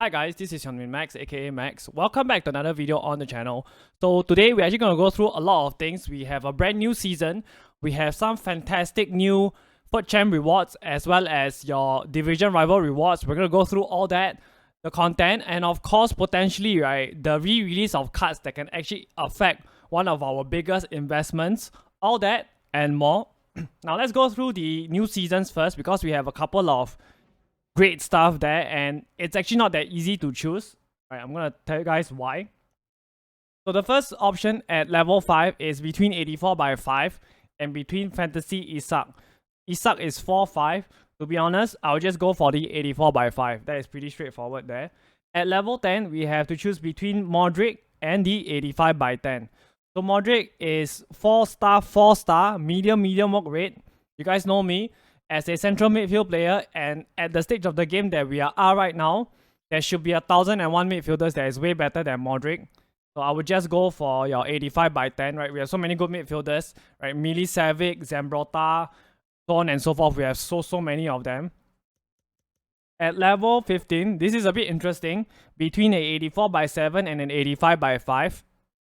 Hi guys, this is Hyunmin Max aka Max. Welcome back to another video on the channel. So today we're actually going to go through a lot of things. We have a brand new season. We have some fantastic new FUT Champ rewards as well as your division rival rewards. We're going to go through all that, the content, and of course potentially the re-release of cards that can actually affect one of our biggest investments. All that and more. Now let's go through the new seasons first because we have a couple of great stuff there, and it's actually not that easy to choose. Right, I'm gonna tell you guys why. So the first option at level 5 is between 84/5 and between Fantasy Isak. Isak is 4/5. To be honest, I'll just go for the 84/5. That is pretty straightforward there. At level 10, we have to choose between Modric and the 85/10. So Modric is 4-star, 4-star, medium work rate. You guys know me as a central midfield player, and at the stage of the game that we are right now, there should be 1,001 midfielders that is way better than Modric. So I would just go for your 85/10, right? We have so many good midfielders, right? Milicevic, Zambrotta, so on and so forth. We have so many of them. At level 15, this is a bit interesting, between an 84/7 and an 85/5.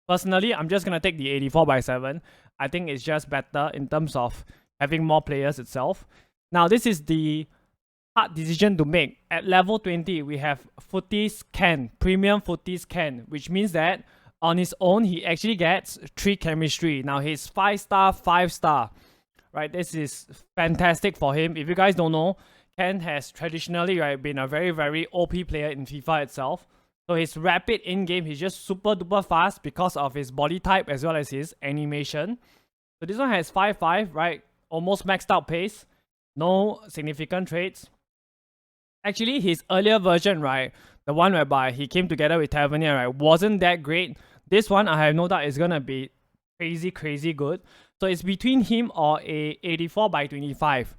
Personally, I'm just going to take the 84/7. I think it's just better in terms of having more players itself. Now, this is the hard decision to make. At level 20, we have Footies Ken, Premium Footies Ken, which means that on his own, he actually gets 3 chemistry. Now, he's 5-star, 5-star, right? This is fantastic for him. If you guys don't know, Ken has traditionally been a very OP player in FIFA itself. So his rapid in-game, he's just super duper fast because of his body type as well as his animation. So this one has 5-5, right? Almost maxed out pace. No significant traits. Actually, his earlier version, right, the one whereby he came together with Tavernier, right, wasn't that great. This one, I have no doubt, is gonna be crazy good. So it's between him or a 84/25.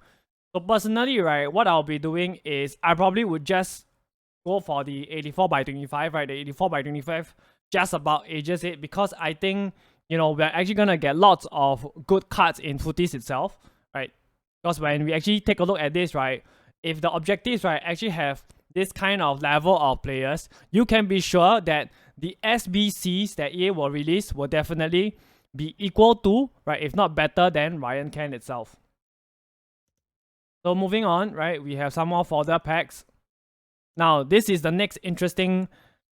So personally, right, what I'll be doing is I probably would just go for the 84/25, right? The 84/25 just about ages it, because I think, you know, we're actually gonna get lots of good cards in Footies itself, right? Because when we actually take a look at this, right, if the objectives, right, actually have this kind of level of players, you can be sure that the SBCs that EA will release will definitely be equal to, right, if not better than Ryan Ken itself. So moving on, right, we have some more fodder packs. Now, this is the next interesting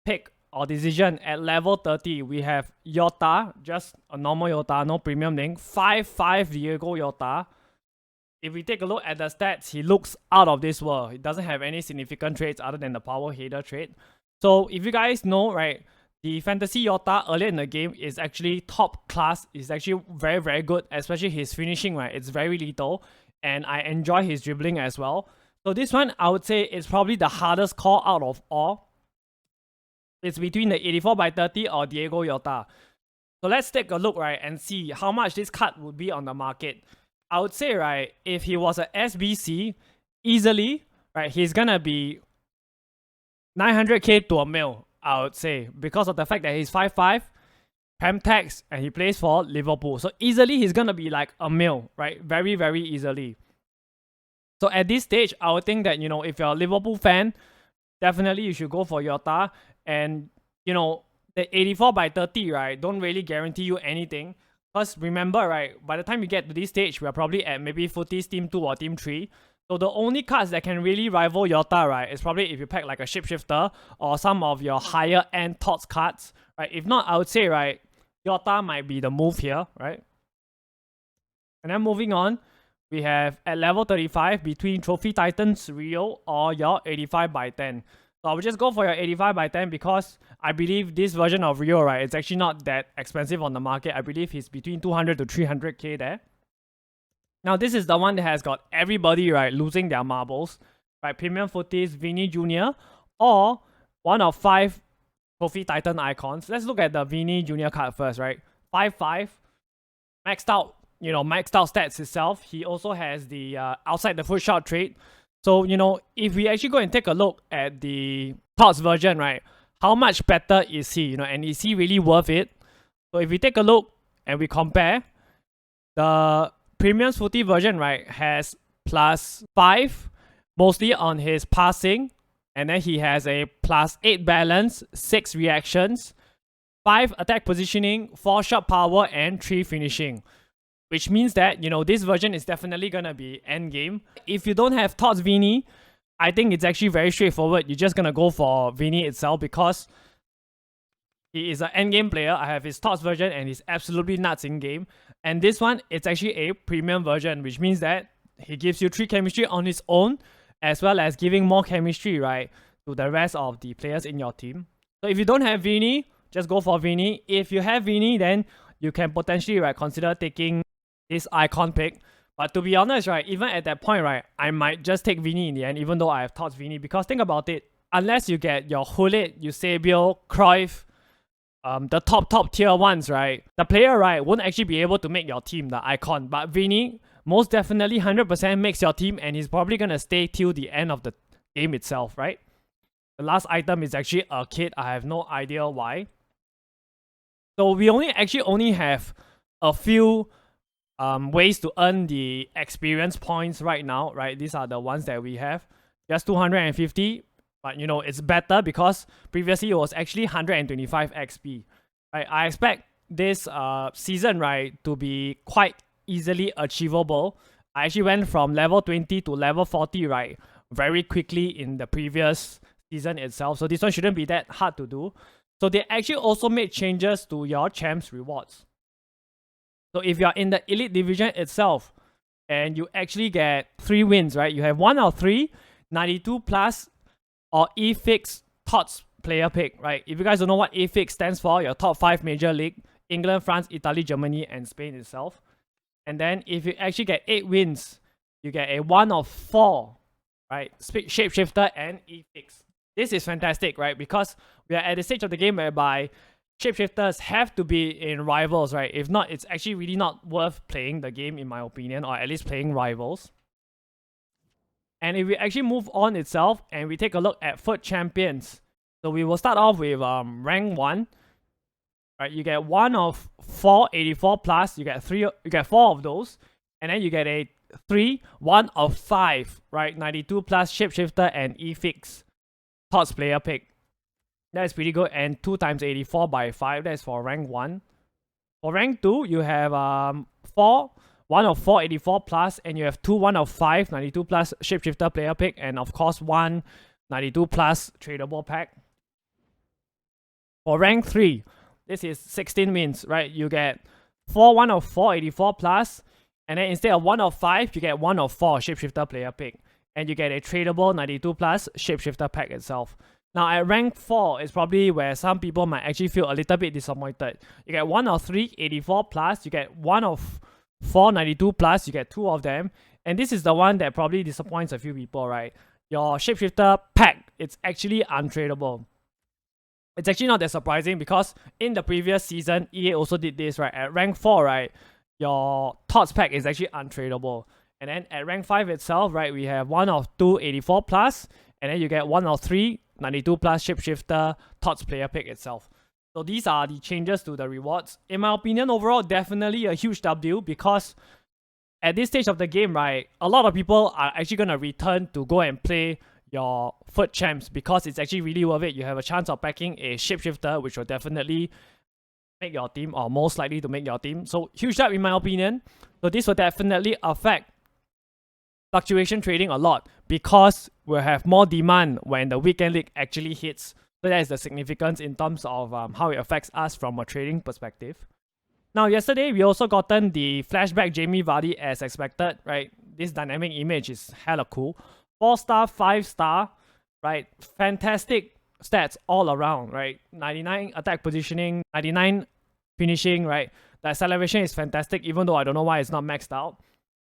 pick or decision. At level 30, we have Yota, just a normal Yota, no premium link. 5-5 Diego Yota. If we take a look at the stats, he looks out of this world. He doesn't have any significant traits other than the power header trait. So if you guys know, right, the Fantasy Yota earlier in the game is actually top class. It's actually very good, especially his finishing, right? It's very lethal, and I enjoy his dribbling as well. So this one, I would say, is probably the hardest call out of all. It's between the 84/30 or Diego Yota. So let's take a look, right, and see how much this card would be on the market. I would say, right, if he was a SBC, easily, right, he's gonna be 900k to a mil, I would say, because of the fact that he's 5-5, Prem tax, and he plays for Liverpool. So easily, he's gonna be like a mil, right? Very easily. So at this stage, I would think that, you know, if you're a Liverpool fan, definitely you should go for Yota. And, you know, the 84/30, right, don't really guarantee you anything. Because remember, right, by the time you get to this stage, we're probably at maybe Footies Team 2 or Team 3. So the only cards that can really rival Yota, right, is probably if you pack like a Shapeshifter or some of your higher end TOTS cards, right? If not, I would say, right, Yota might be the move here, right? And then moving on, we have at level 35 between Trophy Titans Rio or your 85/10. So I would just go for your 85/10 because I believe this version of Rio, right, it's actually not that expensive on the market. I believe he's between 200 to 300k there. Now this is the one that has got everybody, right, losing their marbles, right? Premium Footies, Vini Jr. or one of 5 Trophy Titan icons. Let's look at the Vini Jr. card first, right? 5-5, maxed out. You know, maxed out stats itself. He also has the outside the foot shot trait. So, you know, if we actually go and take a look at the TOTS version, right, how much better is he, you know, and is he really worth it? So if we take a look and we compare, the Premium Footy version, right, has +5, mostly on his passing And then he has a +8 balance, 6 reactions, 5 attack positioning, 4 shot power, and 3 finishing. Which means that, this version is definitely gonna be endgame. If you don't have Tots Vini, I think it's actually very straightforward. You're just gonna go for Vini itself because he is an endgame player. I have his Tots version and he's absolutely nuts in game. And this one, it's actually a premium version, which means that he gives you 3 chemistry on his own, as well as giving more chemistry, right, to the rest of the players in your team. So if you don't have Vini, just go for Vini. If you have Vini, then you can potentially, right, consider taking this icon pick. But to be honest, right, even at that point, right, I might just take Vini in the end, even though I have Tots Vini. Because think about it, unless you get your Hullet, Eusebio, Cruyff, the top tier ones, right, the player, right, won't actually be able to make your team the icon. But Vini most definitely 100% makes your team, and he's probably gonna stay till the end of the game itself, right? The last item is actually a kit. I have no idea why. So we only have a few ways to earn the experience points right now, right? These are the ones that we have. Just 250, but it's better because previously it was actually 125 XP. Right? I expect this season, right, to be quite easily achievable. I actually went from level 20 to level 40, right, very quickly in the previous season itself. So this one shouldn't be that hard to do. So they actually also made changes to your champs rewards. So if you're in the elite division itself and you actually get 3 wins, right, you have 1 out of 3, 92 plus, or EFIX TOTS player pick, right? If you guys don't know what EFIX stands for, your top 5 major league, England, France, Italy, Germany, and Spain itself. And then if you actually get 8 wins, you get a 1 of 4, right? Shapeshifter and EFIX. This is fantastic, right? Because we are at the stage of the game whereby shapeshifters have to be in rivals, right? If not, it's actually really not worth playing the game, in my opinion, or at least playing rivals. And if we actually move on itself and we take a look at FUT champions, so we will start off with rank 1. Right, you get 1 of 4, 84 plus. You get 4 of those, and then you get a 3, 1 of 5, right? 92 plus shapeshifter and EFIX TOTS player pick. That is pretty good. And 2 times 84 by 5. That's for rank 1. For rank 2, you have 4, 1 of 4, 84 plus, and you have 2, 1 of 5, 92 plus shapeshifter player pick, and of course 1 92 plus tradable pack. For rank 3, this is 16 wins, right? You get 4, 1 of 4, 84 plus, and then instead of 1 of 5, you get 1 of 4 shapeshifter player pick, and you get a tradable 92 plus shapeshifter pack itself. Now at rank 4 is probably where some people might actually feel a little bit disappointed. You get 1 of 3, 84 plus, you get 1 of 4, 92 plus, you get 2 of them, and this is the one that probably disappoints a few people, right? Your shapeshifter pack, it's actually untradeable. It's actually not that surprising because in the previous season, EA also did this, right? At rank 4, right, your TOTS pack is actually untradeable. And then at rank 5 itself, right, we have 1 of 2, 84 plus, and then you get 1 of 3, 92 plus shapeshifter TOTS player pick itself. So these are the changes to the rewards. In my opinion, overall, definitely a huge W because at this stage of the game, right, a lot of people are actually going to return to go and play your FUT champs because it's actually really worth it. You have a chance of packing a shapeshifter, which will definitely make your team, or most likely to make your team. So huge up in my opinion. So this will definitely affect fluctuation trading a lot because we'll have more demand when the weekend league actually hits. So that is the significance in terms of how it affects us from a trading perspective. Now yesterday we also gotten the flashback Jamie Vardy as expected, right? This dynamic image is hella cool. 4-star, 5-star, right? Fantastic stats all around, right? 99 attack positioning, 99 finishing, right? The acceleration is fantastic, even though I don't know why it's not maxed out.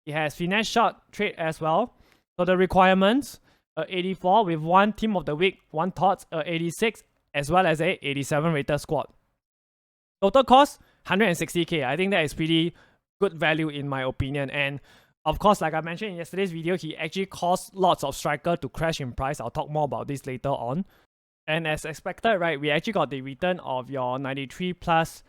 It has finesse shot trait as well. So the requirements, 84 with 1 team of the week, 1 TOTS, 86, as well as a 87 rated squad. Total cost, 160k. I think that is pretty good value in my opinion. And of course, like I mentioned in yesterday's video, he actually caused lots of striker to crash in price. I'll talk more about this later on. And as expected, right, we actually got the return of your 93 plus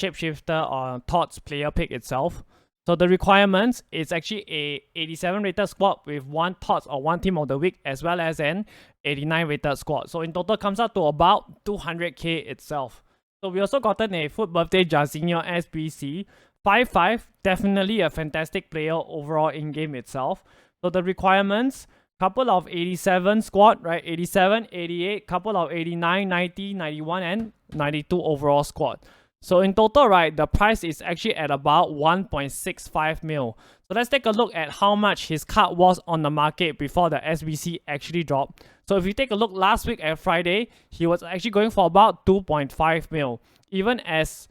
shapeshifter on TOTS player pick itself. So the requirements is actually a 87 rated squad with 1 TOTS or 1 team of the week, as well as an 89 rated squad. So in total comes out to about 200k itself. So we also gotten a foot birthday Jarzinho SBC 5-5, definitely a fantastic player overall in game itself. So the requirements, couple of 87 squad, right? 87, 88, couple of 89, 90, 91 and 92 overall squad. So in total, right, the price is actually at about 1.65 mil. So let's take a look at how much his card was on the market before the SBC actually dropped. So if you take a look last week at Friday, he was actually going for about 2.5 mil. Even as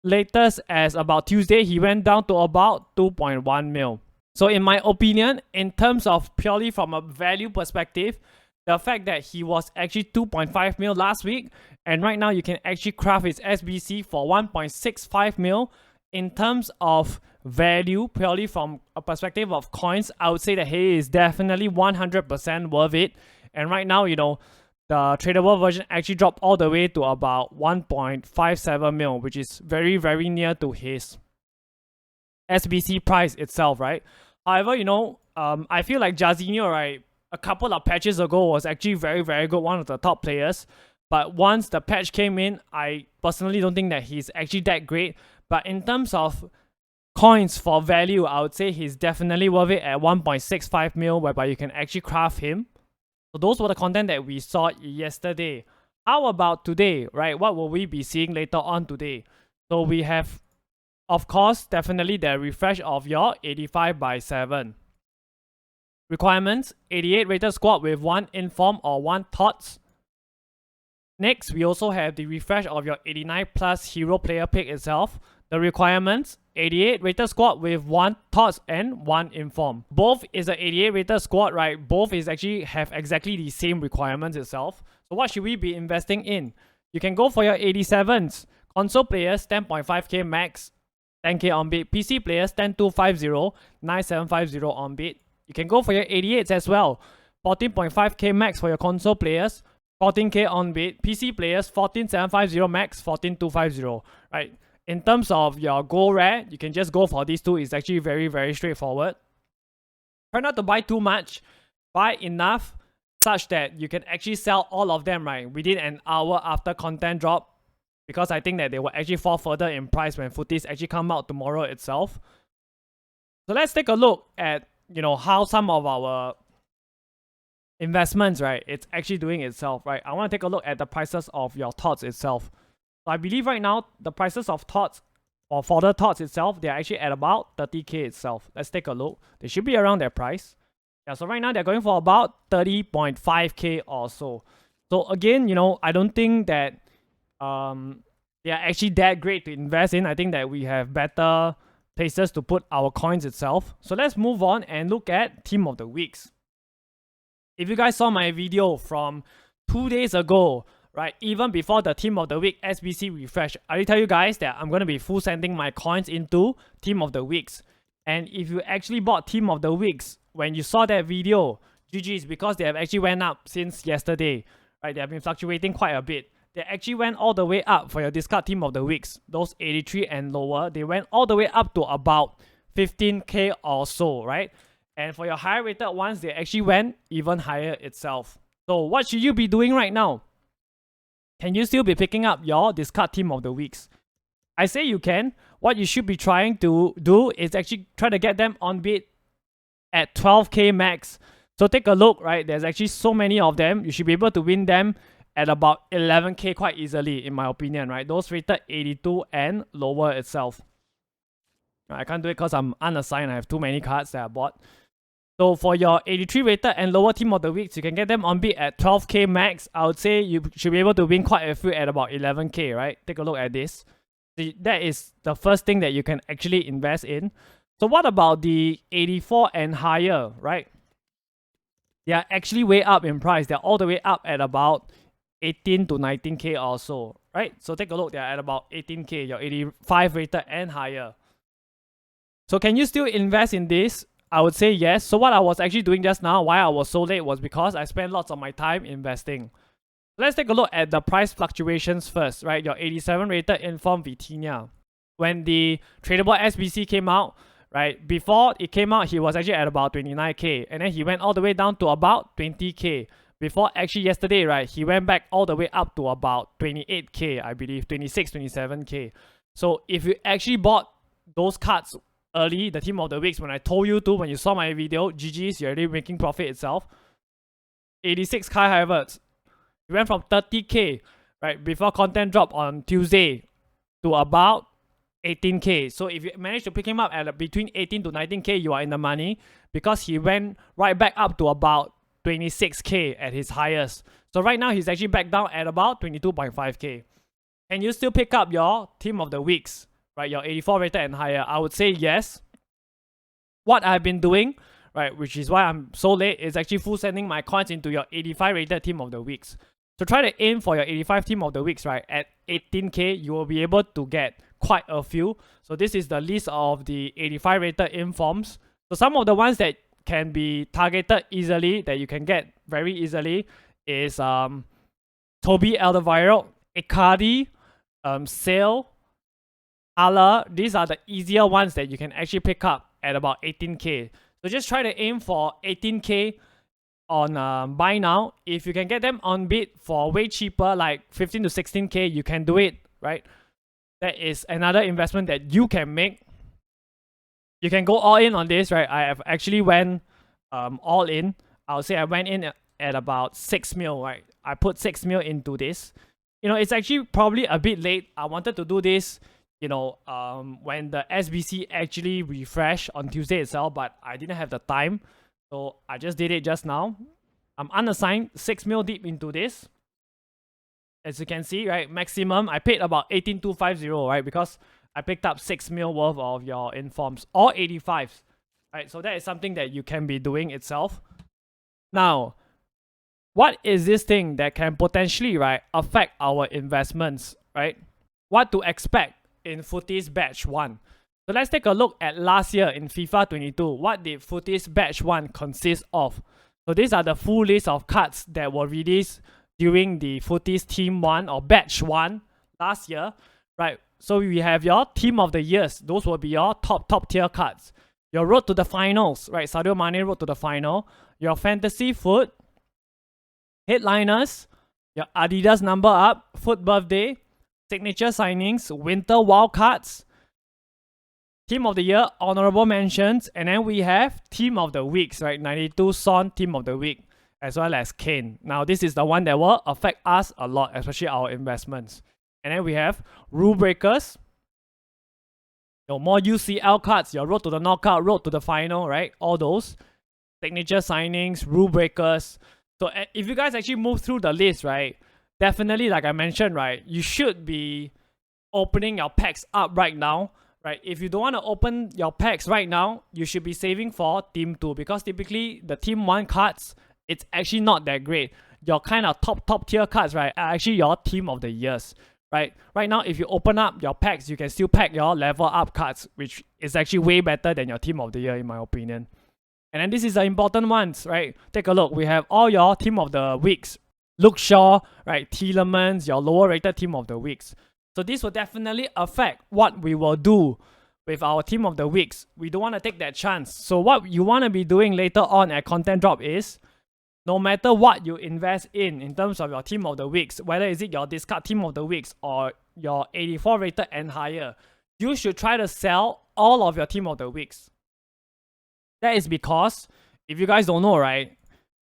latest as about Tuesday, he went down to about 2.1 mil. So in my opinion, in terms of purely from a value perspective, the fact that he was actually 2.5 mil last week, and right now you can actually craft his SBC for 1.65 mil, in terms of value, purely from a perspective of coins, I would say that he is definitely 100% worth it. And right now, you know, the tradable version actually dropped all the way to about 1.57 mil, which is very, very near to his SBC price itself, right? However, you know, I feel like Jarzinho, right, a couple of patches ago was actually very, very good, one of the top players. But once the patch came in, I personally don't think that he's actually that great. But in terms of coins for value, I would say he's definitely worth it at 1.65 mil, whereby you can actually craft him. So those were the content that we saw yesterday. How about today, right? What will we be seeing later on today? So we have, of course, definitely the refresh of your 85/7. Requirements, 88 rated squad with 1 inform or 1 TOTS. Next, we also have the refresh of your 89 plus hero player pick itself. The requirements, 88 rated squad with 1 TOTS and 1 inform. Both is a 88 rated squad, right? Both is actually have exactly the same requirements itself. So what should we be investing in? You can go for your 87s. Console players, 10.5k max, 10k on bid. PC players, 10.250, 9.750 on bid. You can go for your 88s as well. 14.5k max for your console players, 14k on bid. PC players, 14.750 max, 14.250. Right? In terms of your gold rare, you can just go for these two. It's actually very, very straightforward. Try not to buy too much. Buy enough such that you can actually sell all of them, right, within an hour after content drop. Because I think that they will actually fall further in price when footies actually come out tomorrow itself. So let's take a look at, you know, how some of our investments, right, it's actually doing itself, right? I want to take a look at the prices of your TOTS itself. So I believe right now the prices of TOTS or for the TOTS itself, they're actually at about 30k itself. Let's take a look. They should be around that price. Yeah, so right now they're going for about 30.5k or so. So again, you know, I don't think that they are actually that great to invest in. I think that we have better places to put our coins itself. So let's move on and look at Team of the Weeks. If you guys saw my video from 2 days ago, right, even before the Team of the Week SBC refresh, I will tell you guys that I'm going to be full sending my coins into Team of the Weeks. And if you actually bought Team of the Weeks when you saw that video, GG's, because they have actually went up since yesterday, right? They have been fluctuating quite a bit. They actually went all the way up for your discard Team of the Weeks. Those 83 and lower, they went all the way up to about 15k or so, right? And for your higher rated ones, they actually went even higher itself. So what should you be doing right now? Can you still be picking up your discard Team of the Weeks? I say you can. What you should be trying to do is actually try to get them on bid at 12k max. So take a look, right? There's actually so many of them. You should be able to win them at about 11k quite easily, in my opinion, right? Those rated 82 and lower itself. I can't do it because I'm unassigned. I have too many cards that I bought. So for your 83 rated and lower Team of the Weeks, you can get them on bid at 12k max. I would say you should be able to win quite a few at about 11k, right? Take a look at this. That is the first thing that you can actually invest in. So what about the 84 and higher, right? They are actually way up in price. They're all the way up at about 18 to 19k or so, right? So take a look. They're at about 18k, your 85 rated and higher. So can you still invest in this? I would say yes. So what I was actually doing just now, why I was so late, was because I spent lots of my time investing. Let's take a look at the price fluctuations first, right? Your 87 rated Inform Vitinha. When the tradable SBC came out, right? Before it came out, he was actually at about 29k, and then he went all the way down to about 20k. Before actually yesterday, right, he went back all the way up to about 28k, I believe, 26, 27k. So if you actually bought those cards early, the team of the weeks, when I told you to, when you saw my video, GG's, you're already making profit itself. 86 Kai Havertz, he went from 30k, right, before content drop on Tuesday to about 18k. So if you manage to pick him up at between 18 to 19k, you are in the money, because he went right back up to about 26k at his highest. So right now he's actually back down at about 22.5k. Can you still pick up your team of the weeks, right, your 84 rated and higher? I would say yes. What I've been doing, right, which is why I'm so late, is actually full sending my coins into your 85 rated team of the weeks. So try to aim for your 85 team of the weeks, right? At 18k, you will be able to get quite a few. So this is the list of the 85 rated informs. So some of the ones that can be targeted easily, that you can get very easily, is Toby Alderweireld, Icardi, Sale, Ala. These are the easier ones that you can actually pick up at about 18k. So just try to aim for 18k on buy now. If you can get them on bid for way cheaper, like 15 to 16k, you can do it, right? That is another investment that you can make. You can go all in on this, right? I have actually went all in. I would say I went in at about 6 mil, right? I put 6 mil into this. You know, it's actually probably a bit late. I wanted to do this, you know, when the SBC actually refreshed on Tuesday itself, but I didn't have the time. So I just did it just now. I'm unassigned, 6 mil deep into this. As you can see, right, maximum, I paid about 18,250, right, because I picked up 6 mil worth of your informs, or 85s, right? So that is something that you can be doing itself. Now, what is this thing that can potentially, right, affect our investments, right? What to expect in Footies Batch 1. So let's take a look at last year in FIFA 22. What did Footies Batch 1 consist of? So these are the full list of cards that were released during the Footies Team 1 or Batch 1 last year, right? So we have your Team of the Years. Those will be your top tier cards. Your Road to the Finals, right? Sadio Mane Road to the Final. Your Fantasy Foot. Headliners. Your Adidas Number Up. Foot Birthday. Signature Signings. Winter Wildcards. Team of the Year, Honorable Mentions. And then we have Team of the Weeks, right? 92 Son Team of the Week, as well as Kane. Now, this is the one that will affect us a lot, especially our investments. And then we have Rule Breakers. Your more UCL cards, your Road to the Knockout, Road to the Final, right? All those. Signature Signings, Rule Breakers. So if you guys actually move through the list, right, definitely, like I mentioned, right, you should be opening your packs up right now, right? If you don't want to open your packs right now, you should be saving for Team 2, because typically the Team 1 cards, it's actually not that great. Your kind of top tier cards, right, are actually your Team of the Years, right? Right now, if you open up your packs, you can still pack your level up cards, which is actually way better than your Team of the Year, in my opinion. And then this is the important ones, right? Take a look. We have all your Team of the Weeks. Luke Shaw, right? Tielemans, your lower rated Team of the Weeks. So this will definitely affect what we will do with our Team of the Weeks. We don't want to take that chance. So what you want to be doing later on at content drop is, no matter what you invest in terms of your Team of the Weeks, whether is it your discard Team of the Weeks or your 84 rated and higher, you should try to sell all of your Team of the Weeks. That is because, if you guys don't know, right,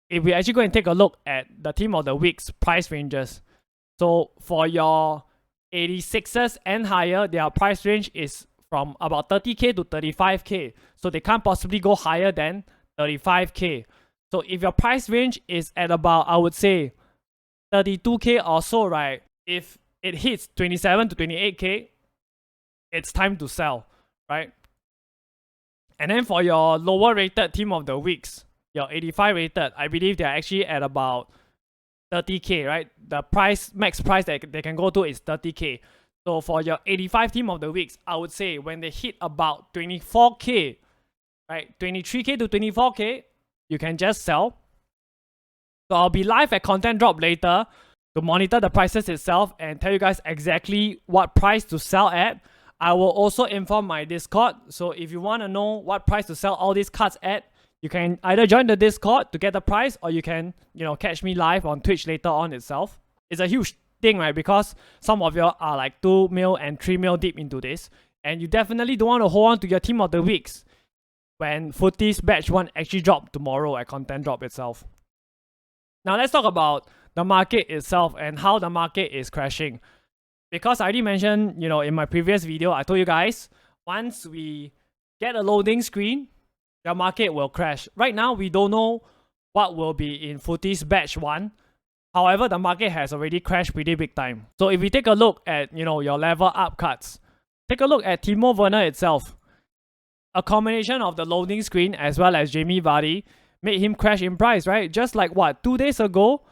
if we actually go and take a look at the Team of the Week's price ranges, so for your 86s and higher, their price range is from about 30k to 35k. So they can't possibly go higher than 35k. So if your price range is at about, I would say, 32k or so, right, if it hits 27 to 28k, it's time to sell, right? And then for your lower rated Team of the Weeks, your 85 rated, I believe they're actually at about 30k, right? The max price that they can go to is 30k. So for your 85 Team of the Weeks, I would say when they hit about 24k, right, 23k to 24k, you can just sell. So I'll be live at content drop later to monitor the prices itself and tell you guys exactly what price to sell at. I will also inform my Discord. So if you want to know what price to sell all these cards at, you can either join the Discord to get the price, or you can, catch me live on Twitch later on itself. It's a huge thing, right? Because some of you are like 2 mil and 3 mil deep into this, and you definitely don't want to hold on to your team of the weeks when Footies Batch 1 actually drop tomorrow at Content Drop itself. Now let's talk about the market itself and how the market is crashing. Because I already mentioned, in my previous video, I told you guys, once we get a loading screen, the market will crash. Right now, we don't know what will be in Footies Batch 1. However, the market has already crashed pretty big time. So if we take a look at, your level up cards, take a look at Timo Werner itself. A combination of the loading screen as well as Jamie Vardy made him crash in price, right? Just like 2 days ago,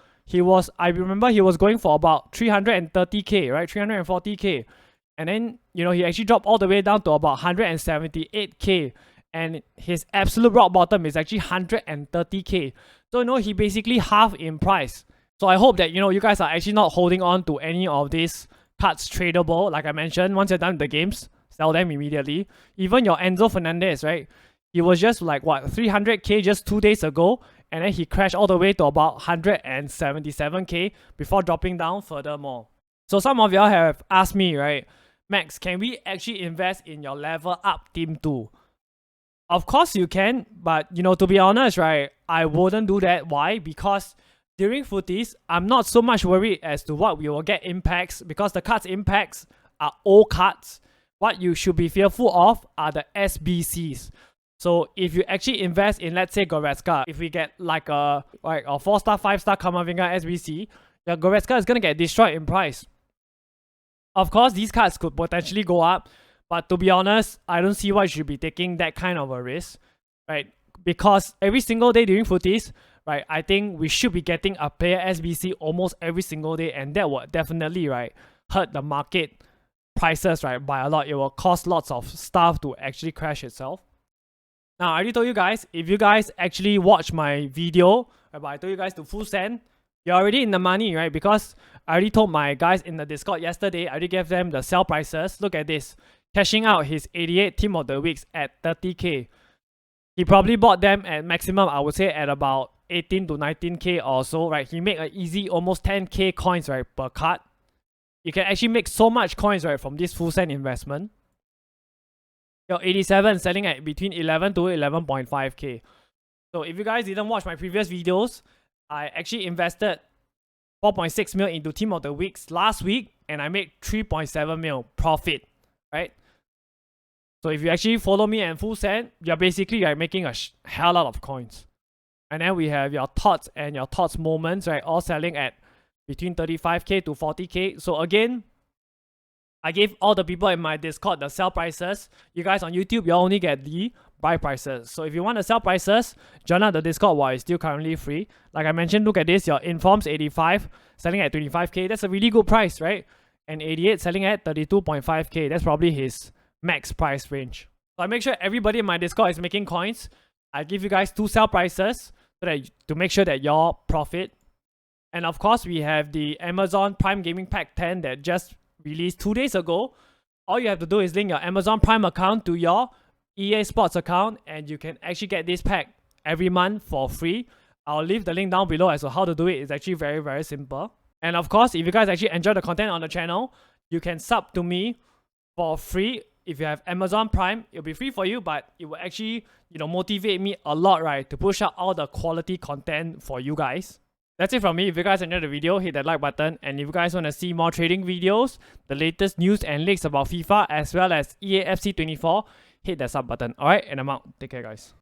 I remember he was going for about 330k, right? 340k. And then, he actually dropped all the way down to about 178k. And his absolute rock bottom is actually 130k. So, he basically halved in price. So I hope that, you guys are actually not holding on to any of these cards tradable. Like I mentioned, once you're done with the games, sell them immediately. Even your Enzo Fernandez, right? He was just like 300k just 2 days ago, and then he crashed all the way to about 177k before dropping down furthermore. So some of y'all have asked me, right, Max, can we actually invest in your level up team too? Of course you can, but to be honest, right, I wouldn't do that. Why? Because during Footies, I'm not so much worried as to what we will get impacts, because the cards impacts are old cards. What you should be fearful of are the SBCs. So if you actually invest in, let's say, Goretzka, if we get like a 4-star, 5-star Kamavinga SBC, your Goretzka is going to get destroyed in price. Of course, these cards could potentially go up, but to be honest, I don't see why you should be taking that kind of a risk, right? Because every single day during Footies, right, I think we should be getting a player SBC almost every single day, and that will definitely, right, hurt the market prices, right, by a lot. It will cost lots of stuff to actually crash itself. Now, I already told you guys, if you guys actually watch my video, whereby I told you guys to full send, you're already in the money, right? Because I already told my guys in the Discord yesterday, I already gave them the sell prices. Look at this. Cashing out his 88 Team of the Weeks at 30k. He probably bought them at maximum, I would say, at about 18 to 19k or so, right? He made an easy almost 10k coins, right, per card. You can actually make so much coins, right, from this full send investment. Your 87 selling at between 11 to 11.5k. So if you guys didn't watch my previous videos, I actually invested 4.6 mil into Team of the Weeks last week, and I made 3.7 mil profit, right? So if you actually follow me and full send, you're basically making a hell lot of coins. And then we have your thoughts and your thoughts moments, right, all selling at between 35k to 40k. So again, I gave all the people in my Discord the sell prices. You guys on YouTube, you only get the buy prices. So if you want the sell prices, join out the Discord while it's still currently free. Like I mentioned, look at this. Your Informs 85 selling at 25k. That's a really good price, right? And 88 selling at 32.5k. That's probably his max price range. So I make sure everybody in my Discord is making coins. I give you guys 2 sell prices so that to make sure that y'all profit. And of course, we have the Amazon Prime Gaming Pack 10 that just released 2 days ago. All you have to do is link your Amazon Prime account to your EA Sports account, and you can actually get this pack every month for free. I'll leave the link down below as to how to do it. It's actually very, very simple. And of course, if you guys actually enjoy the content on the channel, you can sub to me for free. If you have Amazon Prime, it'll be free for you, but it will actually, motivate me a lot, right, to push out all the quality content for you guys. That's it from me. If you guys enjoyed the video, hit that like button. And if you guys want to see more trading videos, the latest news and leaks about FIFA as well as EA FC 24, hit that sub button. Alright, and I'm out. Take care, guys.